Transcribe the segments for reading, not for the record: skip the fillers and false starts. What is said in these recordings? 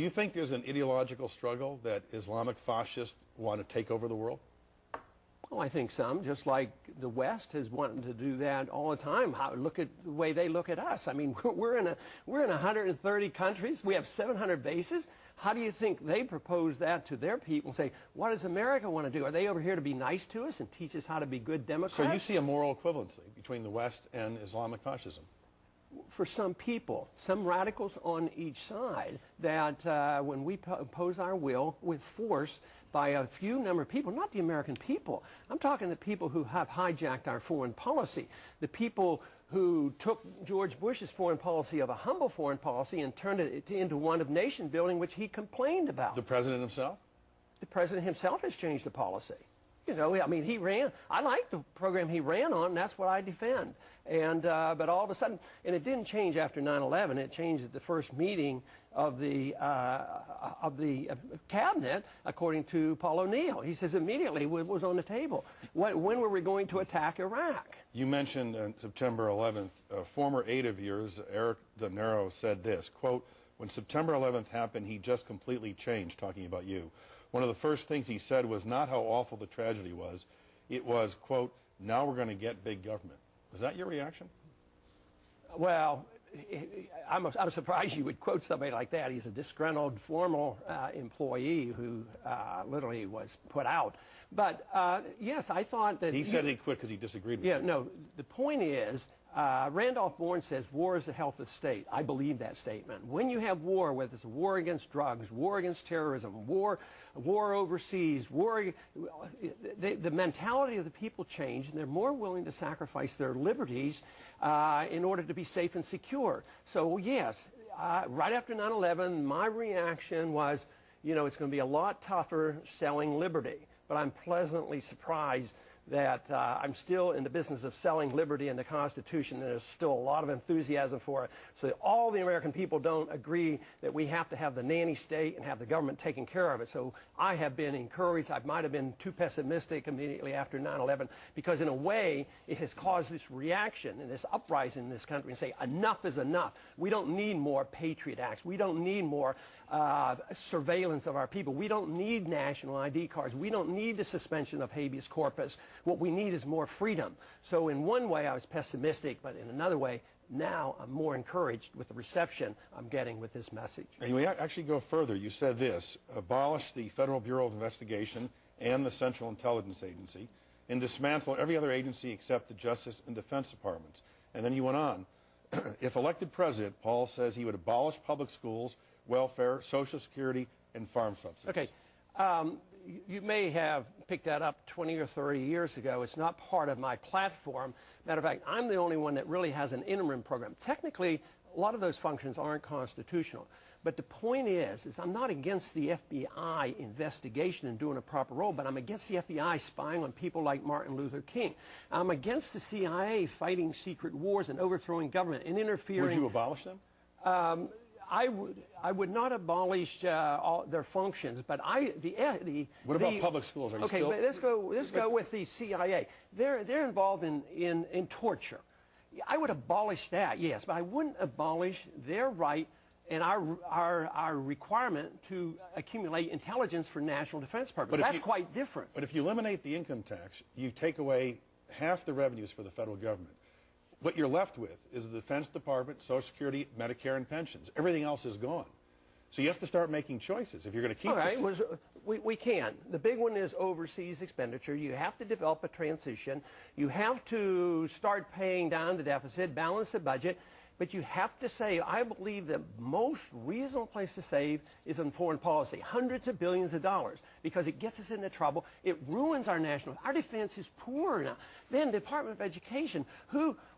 you think there's an ideological struggle that Islamic fascists want to take over the world? Well, I think some, just like the West has wanted to do that all the time. Look at the way they look at us. I mean, we're in 130 countries. We have 700 bases. How do you think they propose that to their people and say, what does America want to do? Are they over here to be nice to us and teach us how to be good Democrats? So you see a moral equivalency between the West and Islamic fascism? For some people, some radicals on each side, that when we impose our will with force by a few number of people, not the American people, I'm talking the people who have hijacked our foreign policy, the people who took George Bush's foreign policy of a humble foreign policy and turned it into one of nation building, which he complained about. The president himself? The president himself has changed the policy. You know, I mean, I like the program he ran on, and that's what I defend. And, but all of a sudden, and it didn't change after 9/11, it changed at the first meeting of the cabinet, according to Paul O'Neill. He says immediately it was on the table. When were we going to attack Iraq? You mentioned on September 11th, a former aide of yours, Eric De Niro, said this, quote, when September 11th happened, he just completely changed, talking about you. One of the first things he said was not how awful the tragedy was. It was, quote, now we're going to get big government. Was that your reaction? Well, I'm surprised you would quote somebody like that. He's a disgruntled former employee who literally was put out. But yes, I thought that... He said he quit because he disagreed with you. you. No, the point is, Randolph Bourne says war is the health of the state. I believe that statement. When you have war, whether it's a war against drugs, war against terrorism, war overseas, the mentality of the people change, and they're more willing to sacrifice their liberties in order to be safe and secure. So yes, right after 9/11, my reaction was, you know, it's going to be a lot tougher selling liberty. But I'm pleasantly surprised that I'm still in the business of selling liberty and the Constitution, and there's still a lot of enthusiasm for it. So all the American people don't agree that we have to have the nanny state and have the government taking care of it. So I have been encouraged. I might have been too pessimistic immediately after 9/11, because in a way it has caused this reaction and this uprising in this country and say enough is enough. We don't need more Patriot Acts. We don't need more surveillance of our people. We don't need national ID cards. We don't need the suspension of habeas corpus. What we need is more freedom. So in one way I was pessimistic, but in another way now I'm more encouraged with the reception I'm getting with this message. And we actually go further. You said this, abolish the Federal Bureau of Investigation and the Central Intelligence Agency and dismantle every other agency except the Justice and Defense Departments. And then you went on. If elected president, Paul says he would abolish public schools, welfare, Social Security, and farm subsidies. Okay. You may have picked that up 20 or 30 years ago. It's not part of my platform. Matter of fact, I'm the only one that really has an interim program. Technically, a lot of those functions aren't constitutional. But the point is I'm not against the FBI investigation and doing a proper role, but I'm against the FBI spying on people like Martin Luther King. I'm against the CIA fighting secret wars and overthrowing government and interfering. Would you abolish them? I would not abolish all their functions, but What about public schools? Are you okay, still... but let's go with the CIA. They're involved in torture. I would abolish that, yes, but I wouldn't abolish their right and our requirement to accumulate intelligence for national defense purposes. That's quite different. But if you eliminate the income tax, you take away half the revenues for the federal government. What you're left with is the Defense Department, Social Security, Medicare, and pensions. Everything else is gone. So you have to start making choices if you're going to keep this. All right, we can. The big one is overseas expenditure. You have to develop a transition. You have to start paying down the deficit, balance the budget. But you have to save. I believe the most reasonable place to save is on foreign policy, hundreds of billions of dollars, because it gets us into trouble. It ruins our national. Our defense is poor now. Then the Department of Education,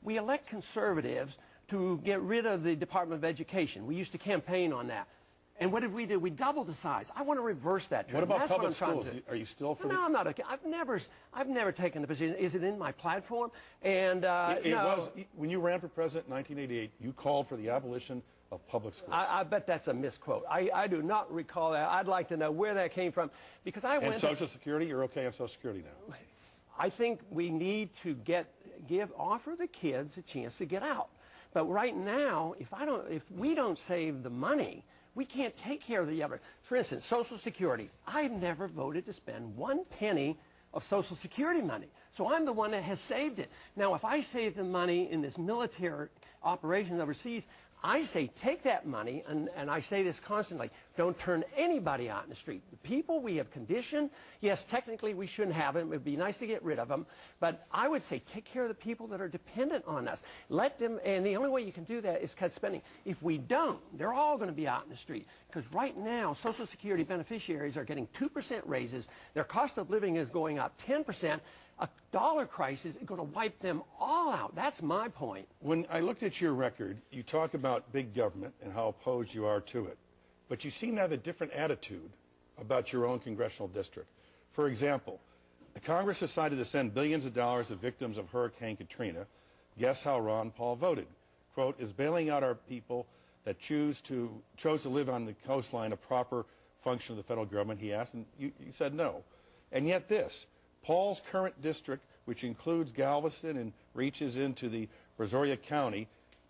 we elect conservatives to get rid of the Department of Education. We used to campaign on that. And what did we do? We doubled the size. I want to reverse that trend. What about public schools? Are you still for No, I'm not. I've never taken the position. Is it in my platform? And it was when you ran for president in 1988. You called for the abolition of public schools. I bet that's a misquote. I do not recall that. I'd like to know where that came from, because I went. And Social Security, you're okay on Social Security now. I think we need to offer the kids a chance to get out. But right now, if we don't save the money, We can't take care of the other. For instance, Social Security. I've never voted to spend 1 penny of Social Security money. So I'm the one that has saved it. Now, if I save the money in this military operation overseas, I say take that money, and I say this constantly, don't turn anybody out in the street. The people we have conditioned, yes, technically we shouldn't have them. It would be nice to get rid of them. But I would say take care of the people that are dependent on us. Let them, and the only way you can do that is cut spending. If we don't, they're all going to be out in the street. Because right now, Social Security beneficiaries are getting 2% raises. Their cost of living is going up 10%. A dollar crisis is going to wipe them all out. That's my point. When I looked at your record, you talk about big government and how opposed you are to it. But you seem to have a different attitude about your own congressional district. For example, the Congress decided to send billions of dollars to victims of Hurricane Katrina. Guess how Ron Paul voted? Quote, is bailing out our people that chose to live on the coastline a proper function of the federal government, he asked, and you said no. And yet this, Paul's current district, which includes Galveston and reaches into the Brazoria County,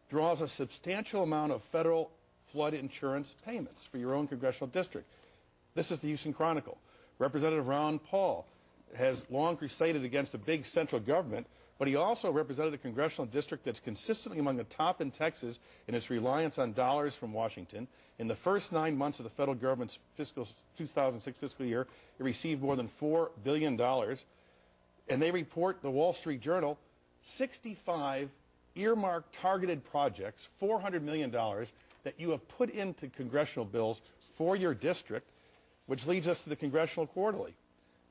draws a substantial amount of federal flood insurance payments for your own congressional district. This is the Houston Chronicle. Representative Ron Paul has long crusaded against a big central government, but he also represented a congressional district that's consistently among the top in Texas in its reliance on dollars from Washington. In the first 9 months of the federal government's 2006 fiscal year, it received more than $4 billion. And they report, the Wall Street Journal, 65 earmarked targeted projects, $400 million, that you have put into congressional bills for your district, which leads us to the Congressional Quarterly.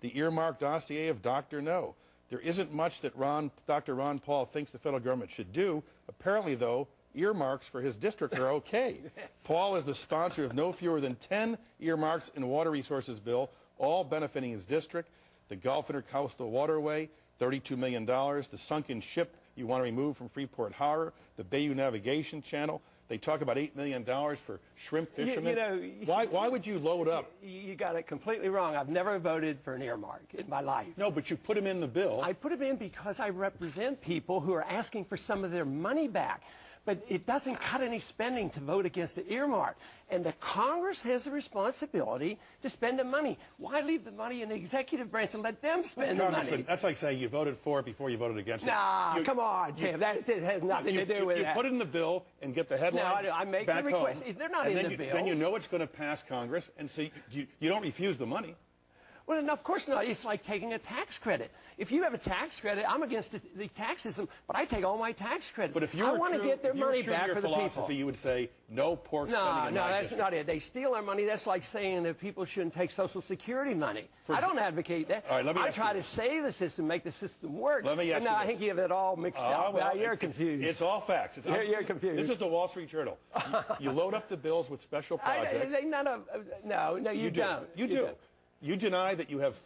The earmarked dossier of Dr. No. There isn't much that Dr. Ron Paul thinks the federal government should do. Apparently, though, earmarks for his district are okay. Yes. Paul is the sponsor of no fewer than 10 earmarks in the Water Resources Bill, all benefiting his district. The Gulf Intercoastal Waterway, $32 million. The sunken ship you want to remove from Freeport Harbor. The Bayou Navigation Channel. They talk about $8 million for shrimp fishermen. Why would you load up? You got it completely wrong. I've never voted for an earmark in my life. No, but you put them in the bill. I put them in because I represent people who are asking for some of their money back. But it doesn't cut any spending to vote against the earmark. And the Congress has a responsibility to spend the money. Why leave the money in the executive branch and let them spend the money? That's like saying you voted for it before you voted against it. Nah, come on, Tim. That has nothing to do with that. You put it in the bill and get the headlines. No, I make the request. They're not in the bill. Then you know it's going to pass Congress, and so you don't refuse the money. Well, no, of course not. It's like taking a tax credit. If you have a tax credit, I'm against the tax system, but I take all my tax credits. But if you I want to get their money back for the people. You would say no pork spending in No, my that's district. not it. They steal our money. That's like saying that people shouldn't take Social Security money. I don't advocate that. All right, let me I try to save the system, make the system work. Let me ask you this. I think you have it all mixed up. Well, you're confused. It's all facts. You're confused. This is the Wall Street Journal. You load up the bills with special projects. No, you don't. You do. You deny that you have.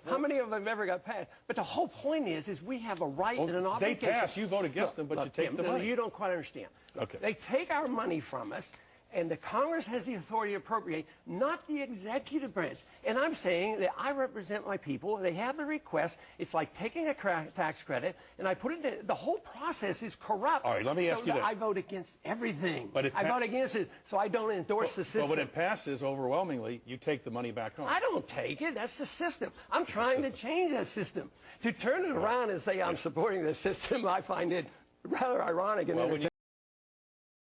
How many of them ever got passed? But the whole point is we have a right and an obligation. They pass, you vote against them, but you take the money. You don't quite understand. Okay. They take our money from us, and the Congress has the authority to appropriate, not the executive branch. And I'm saying that I represent my people. They have the request. It's like taking a tax credit, and I put it in. The whole process is corrupt. All right, let me ask you that. I vote against everything. But I vote against it, so I don't endorse the system. But when it passes overwhelmingly, you take the money back home. I don't take it. That's the system. I'm trying to change that system. To turn it around and say I'm supporting the system, I find it rather ironic and entertaining.